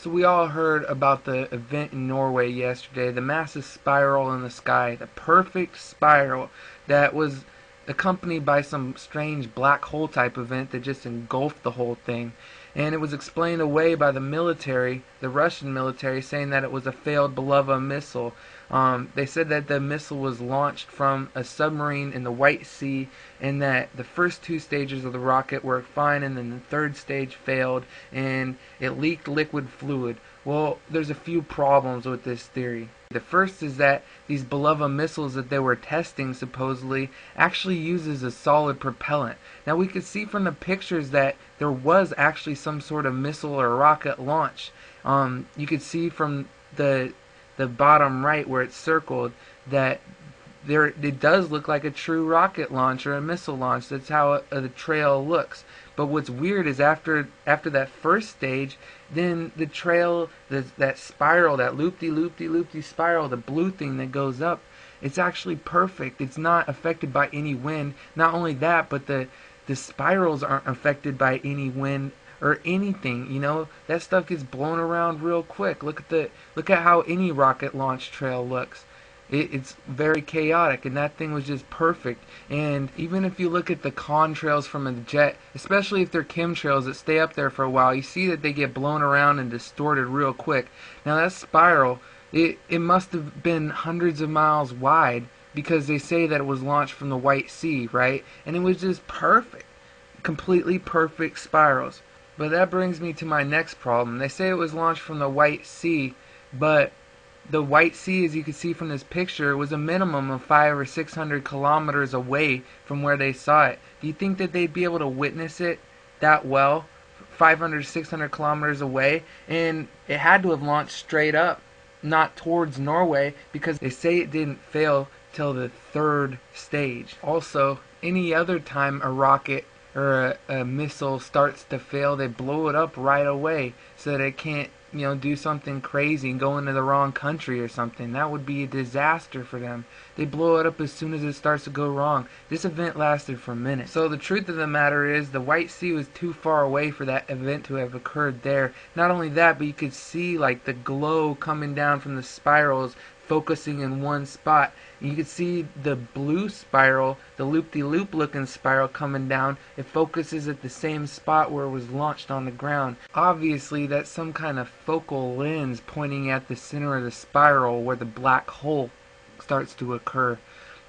So we all heard about the event in Norway yesterday, the massive spiral in the sky, the perfect spiral that was accompanied by some strange black hole type event that just engulfed the whole thing. And it was explained away by the military, the Russian military, saying that it was a failed Bulava missile. They said that the missile was launched from a submarine in the White Sea, and that the first two stages of the rocket worked fine, and then the third stage failed, and it leaked liquid fluid. Well, there's a few problems with this theory. The first is that these Bulava missiles that they were testing supposedly actually uses a solid propellant. Now we could see from the pictures that there was actually some sort of missile or rocket launch. You could see from the bottom right where it's circled that it does look like a true rocket launch or a missile launch. That's how the trail looks. But what's weird is after that first stage, then the trail, that spiral, that loopy spiral, the blue thing that goes up, it's actually perfect. It's not affected by any wind. Not only that, but the spirals aren't affected by any wind or anything. You know, that stuff gets blown around real quick. Look at how any rocket launch trail looks. It's very chaotic, and that thing was just perfect. And even if you look at the contrails from a jet, especially if they're chemtrails that stay up there for a while, you see that they get blown around and distorted real quick. Now that spiral, it must have been hundreds of miles wide, because they say that it was launched from the White Sea, right? And it was just perfect. Completely perfect spirals. But that brings me to my next problem. They say it was launched from the White Sea, but the White Sea, as you can see from this picture, was a minimum of 500 or 600 kilometers away from where they saw it. Do you think that they'd be able to witness it that well, 500 600 kilometers away? And it had to have launched straight up, not towards Norway, because they say it didn't fail till the third stage. Also, any other time a rocket or a missile starts to fail, they blow it up right away so that it can't, do something crazy and go into the wrong country or something. That would be a disaster for them. They blow it up as soon as it starts to go wrong. This event lasted for minutes. So the truth of the matter is the White Sea was too far away for that event to have occurred there. Not only that, but you could see like the glow coming down from the spirals focusing in one spot. You can see the blue spiral, the loop-de-loop looking spiral coming down. It focuses at the same spot where it was launched on the ground. Obviously, that's some kind of focal lens pointing at the center of the spiral where the black hole starts to occur.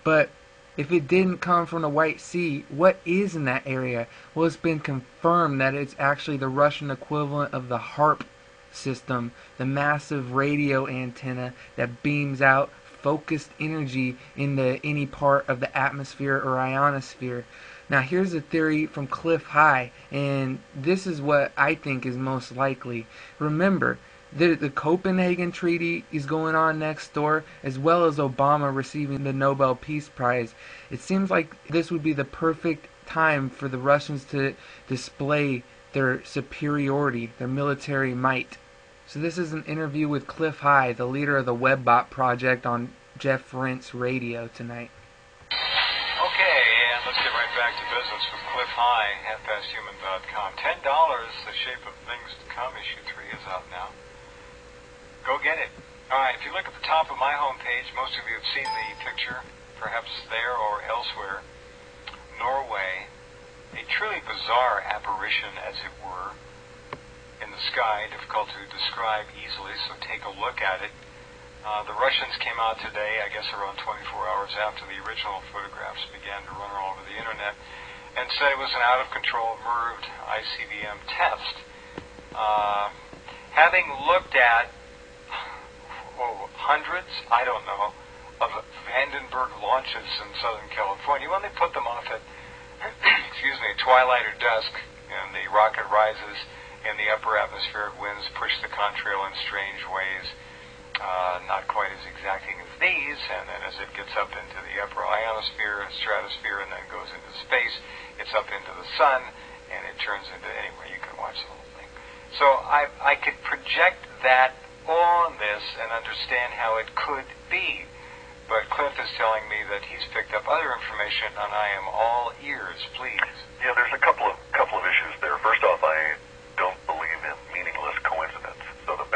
But if it didn't come from the White Sea, what is in that area? Well, it's been confirmed that it's actually the Russian equivalent of the H.A.A.R.P system, the massive radio antenna that beams out focused energy into any part of the atmosphere or ionosphere. Now here's a theory from Cliff High, and this is what I think is most likely. Remember, the Copenhagen Treaty is going on next door, as well as Obama receiving the Nobel Peace Prize. It seems like this would be the perfect time for the Russians to display their superiority, their military might. So this is an interview with Cliff High, the leader of the WebBot project, on Jeff Rent's radio tonight. Okay, and let's get right back to business with Cliff High, halfpasthuman.com. $10, The Shape of Things to Come, issue 3 is out now. Go get it. Alright, if you look at the top of my homepage, most of you have seen the picture, perhaps there or elsewhere. Norway, a truly bizarre apparition, as it were, in the sky, difficult to describe easily, so take a look at it. The Russians came out today, I guess around 24 hours after the original photographs began to run all over the internet, and said it was an out-of-control MIRV ICBM test. Having looked at hundreds, I don't know, of Vandenberg launches in Southern California, when they put them off at excuse me, twilight or dusk, and the rocket rises, and the upper atmospheric winds push the contrail in strange ways, not quite as exacting as these, and then as it gets up into the upper ionosphere and stratosphere and then goes into space, it's up into the sun, and it turns into, anyway, you can watch the whole thing. So I could project that on this and understand how it could be. But Cliff is telling me that he's picked up other information, and I am all ears. Please. Yeah, there's a couple of issues there. First off, I don't believe in meaningless coincidence. So the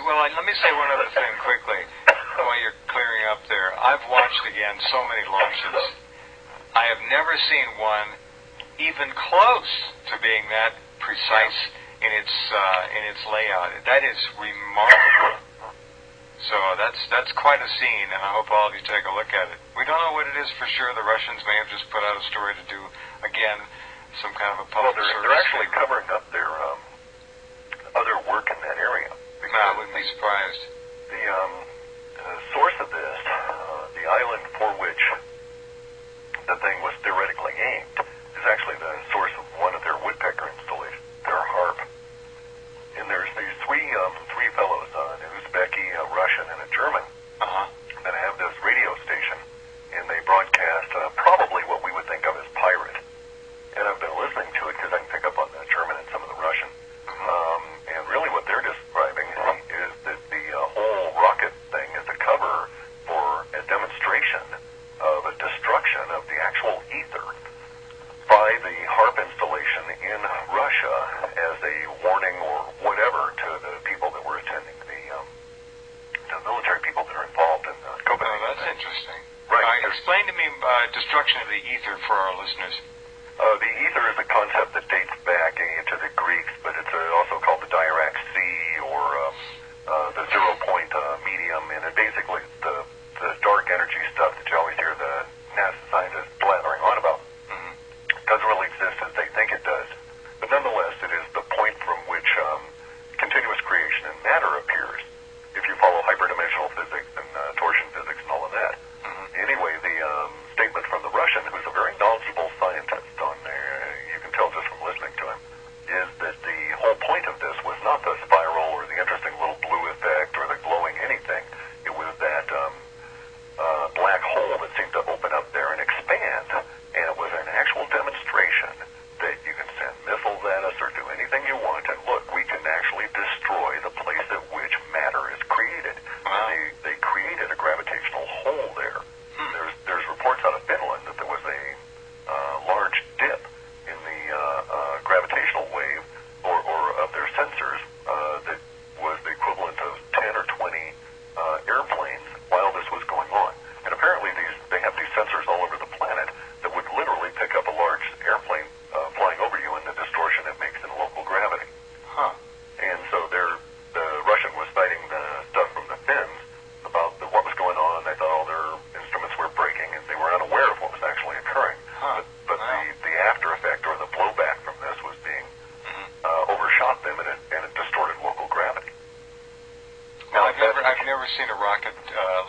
well, let me say one other thing quickly while you're clearing up there. I've watched, again, so many launches. I have never seen one even close to being that precise in its layout. That is remarkable. So that's quite a scene, and I hope all of you take a look at it. We don't know what it is for sure. The Russians may have just put out a story to do, again, some kind of a public service. They're actually covering up their other work in that area. I wouldn't be surprised. The source of this, the island for which the thing was theoretically aimed, is actually the source of one of their woodpecker installations, their H.A.A.R.P. And there's these three fellows, an Uzbeki, a Russian, and a German, that have this radio station, and they broadcast probably what we would think of as pirate. And I've been listening to it because I can pick up on the German and some of the Russian. And really what they're describing is that the whole rocket thing is a cover for a demonstration of a destruction of the actual ether by the H.A.A.R.P installation in Russia as a warning or whatever to the people that were attending, the military people that are involved in the Copenhagen. Oh, that's interesting. Right. Explain to me destruction of the ether for our listeners. The ether is a concept that dates back to the Greeks, but it's also called the Dirac Sea or the 0-point medium, and it basically the dark energy stuff that you always hear the NASA scientists blathering on about. Doesn't really exist as they think it does. But nonetheless, it is the point from which continuous creation and matter appears, if you follow hyperdimensional physics and torsion physics and all of that. Anyway, the statement from the Russian, who's a very knowledgeable scientist on there, you can tell just from listening to him, is that the whole point of this was not the spiral or the interesting little blue effect or the glowing anything. It was that black hole that seemed to open up there and expand, and it was an actual demonstration that you can send missiles at us or do anything you want, and look, we can actually destroy the place at which matter is created. Wow. And they created a gravitational hole there. There's reports out of Finland that there was a large dip in the gravitational wave or of their sensors that was the equivalent of 10 or 20 airplanes while this was going on. And apparently they have these sensors all over the planet that would literally pick up a large airplane flying over you and the distortion it makes in local gravity. And so the Russian was citing the stuff from the Finns about what was going on. They thought all their instruments were breaking, and they were unaware of what was actually occurring. But the after effect or the blowback from this was being overshot them, and it distorted local gravity. Well, I've never seen a rocket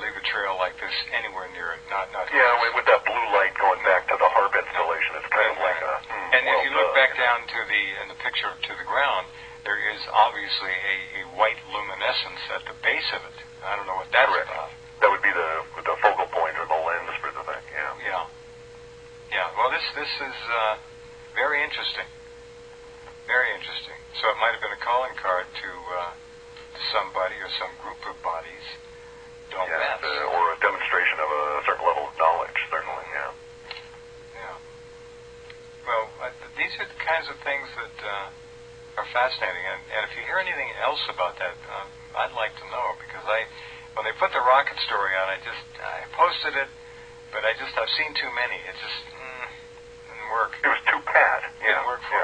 leave a trail like this anywhere near it. Not Yeah, with that blue light going back to the H.A.A.R.P installation, it's kind of like a. And if you look back down to in the picture to the ground, there is obviously a white luminescence at the base of it. I don't know what that's about. That would be the focal point or the lens for the thing. Yeah. Well, this is very interesting. Very interesting. So it might have been a calling card to somebody or some group of bodies. Don't mess. Or a demonstration of a certain level of knowledge, certainly. Yeah. Well, these are the kinds of things that are fascinating. And if you hear anything else about that, I'd like to know, because when they put the rocket story on, I posted it, but I've seen too many. It just didn't work. It was too pat. Didn't work for